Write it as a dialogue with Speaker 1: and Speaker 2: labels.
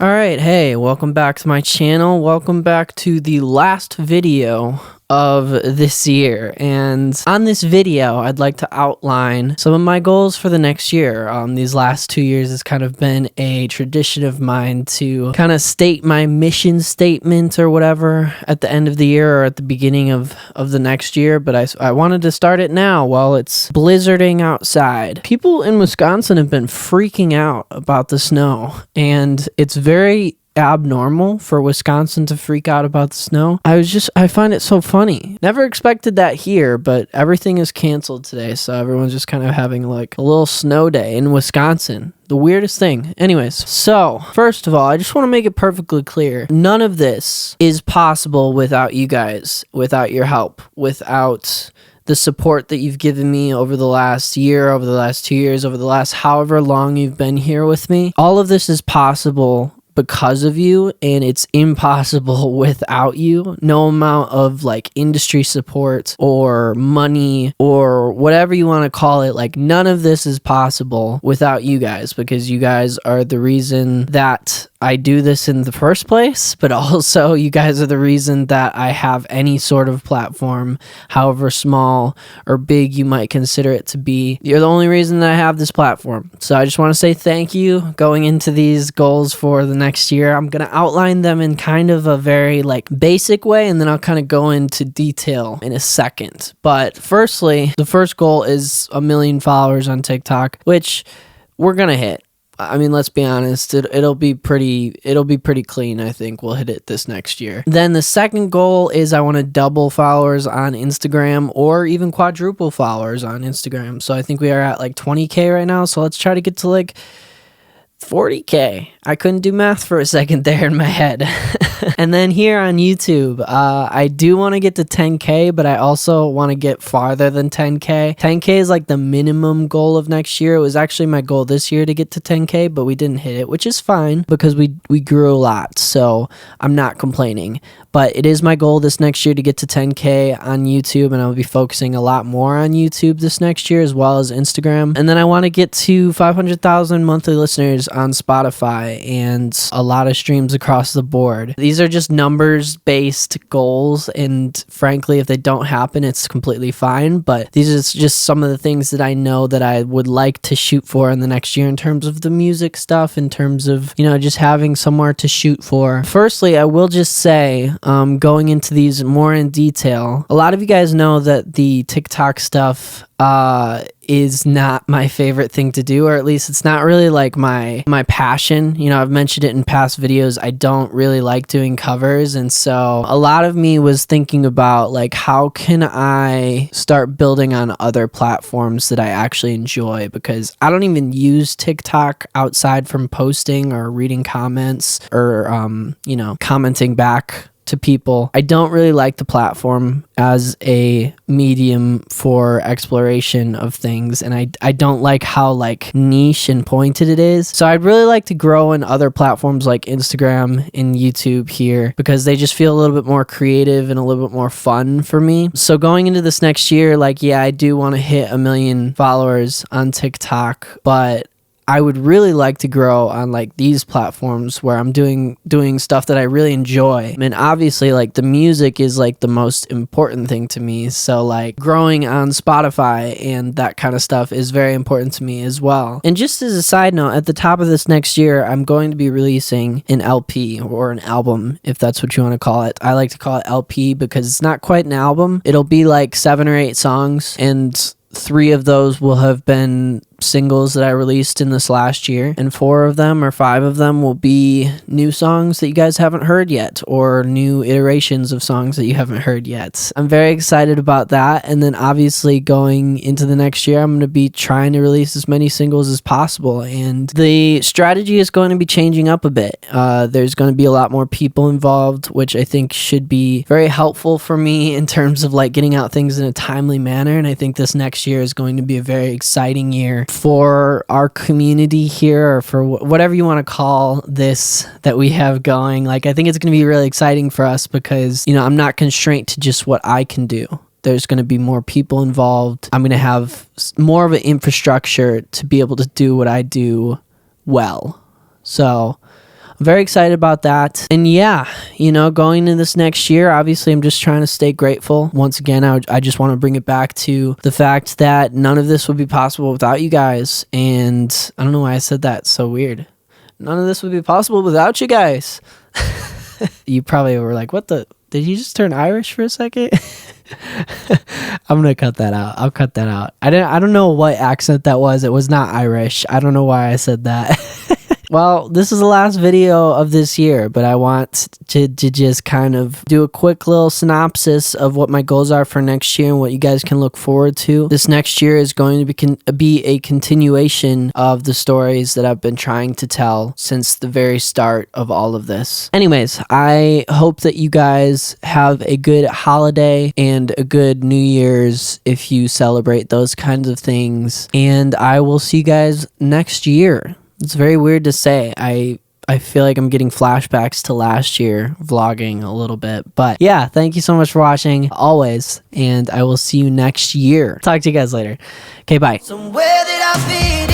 Speaker 1: Alright, hey, welcome back to my channel. Welcome back to the last video of this year. And on this video, I'd like to outline some of my goals for the next year. These last 2 years has kind of been a tradition of mine to kind of state my mission statement or whatever at the end of the year or at the beginning of the next year. But I wanted to start it now while it's blizzarding outside. People in Wisconsin have been freaking out about the snow, and it's very abnormal for Wisconsin to freak out about the snow. I find it so funny. Never expected that here, but everything is canceled today, so everyone's just kind of having like a little snow day in Wisconsin. The weirdest thing. Anyways, so first of all, I just want to make it perfectly clear. None of this is possible without you guys, without your help, without the support that you've given me over the last year, over the last 2 years, over the last however long you've been here with me. All of this is possible because of you, and it's impossible without you. No amount of like industry support or money or whatever you want to call it, like none of this is possible without you guys, because you guys are the reason that I do this in the first place, but also you guys are the reason that I have any sort of platform, however small or big you might consider it to be. You're the only reason that I have this platform. So I just want to say thank you going into these goals for the next year. I'm going to outline them in kind of a very like basic way, and then I'll kind of go into detail in a second. But firstly, the first goal is 1 million followers on TikTok, which we're going to hit. I mean, let's be honest, it'll be pretty clean. I think we'll hit it this next year. Then the second goal is I want to double followers on Instagram, or even quadruple followers on Instagram. So I think we are at like 20K right now. So let's try to get to like 40K. I couldn't do math for a second there in my head. And then here on YouTube, I do want to get to 10K, but I also want to get farther than 10K. 10K is like the minimum goal of next year. It was actually my goal this year to get to 10K, but we didn't hit it, which is fine because we grew a lot. So I'm not complaining. But it is my goal this next year to get to 10K on YouTube, and I'll be focusing a lot more on YouTube this next year as well as Instagram. And then I want to get to 500,000 monthly listeners on Spotify and a lot of streams across the board. These are just numbers-based goals, and frankly, if they don't happen, it's completely fine. But these are just some of the things that I know that I would like to shoot for in the next year in terms of the music stuff, in terms of, you know, just having somewhere to shoot for. Firstly, I will just say, going into these more in detail, a lot of you guys know that the TikTok stuff is not my favorite thing to do, or at least it's not really like my passion. You know, I've mentioned it in past videos. I don't really like doing covers, and so a lot of me was thinking about like, how can I start building on other platforms that I actually enjoy, because I don't even use TikTok outside from posting or reading comments or you know, commenting back to people. I don't really like the platform as a medium for exploration of things, and I don't like how like niche and pointed it is. So I'd really like to grow in other platforms like Instagram and YouTube here, because they just feel a little bit more creative and a little bit more fun for me. So going into this next year, like, yeah, I do want to hit 1 million followers on TikTok, but I would really like to grow on like these platforms where I'm doing stuff that I really enjoy. I mean, obviously like the music is like the most important thing to me. So like growing on Spotify and that kind of stuff is very important to me as well. And just as a side note, at the top of this next year, I'm going to be releasing an LP, or an album, if that's what you want to call it. I like to call it LP because it's not quite an album. It'll be like 7 or 8 songs, and 3 of those will have been singles that I released in this last year, and 4 of them or 5 of them will be new songs that you guys haven't heard yet, or new iterations of songs that you haven't heard yet. I'm very excited about that. And then obviously going into the next year, I'm going to be trying to release as many singles as possible, and the strategy is going to be changing up a bit. There's going to be a lot more people involved, which I think should be very helpful for me in terms of like getting out things in a timely manner. And I think this next year is going to be a very exciting year for our community here, or for whatever you want to call this that we have going. Like, I think it's going to be really exciting for us because, you know, I'm not constrained to just what I can do. There's going to be more people involved. I'm going to have more of an infrastructure to be able to do what I do well. So I'm very excited about that. And yeah, you know, going into this next year, obviously I'm just trying to stay grateful. Once again, I just want to bring it back to the fact that none of this would be possible without you guys. And I don't know why I said that. It's so weird. None of this would be possible without you guys. You probably were like, what the? Did you just turn Irish for a second? I'm gonna cut that out. I'll cut that out. I don't know what accent that was. It was not Irish. I don't know why I said that. Well, this is the last video of this year, but I want to just kind of do a quick little synopsis of what my goals are for next year and what you guys can look forward to. This next year is going to be a continuation of the stories that I've been trying to tell since the very start of all of this. Anyways, I hope that you guys have a good holiday and a good New Year's if you celebrate those kinds of things. And I will see you guys next year. It's very weird to say. I feel like I'm getting flashbacks to last year vlogging a little bit. But yeah, thank you so much for watching always. And I will see you next year. Talk to you guys later. Okay, bye. Somewhere that I've been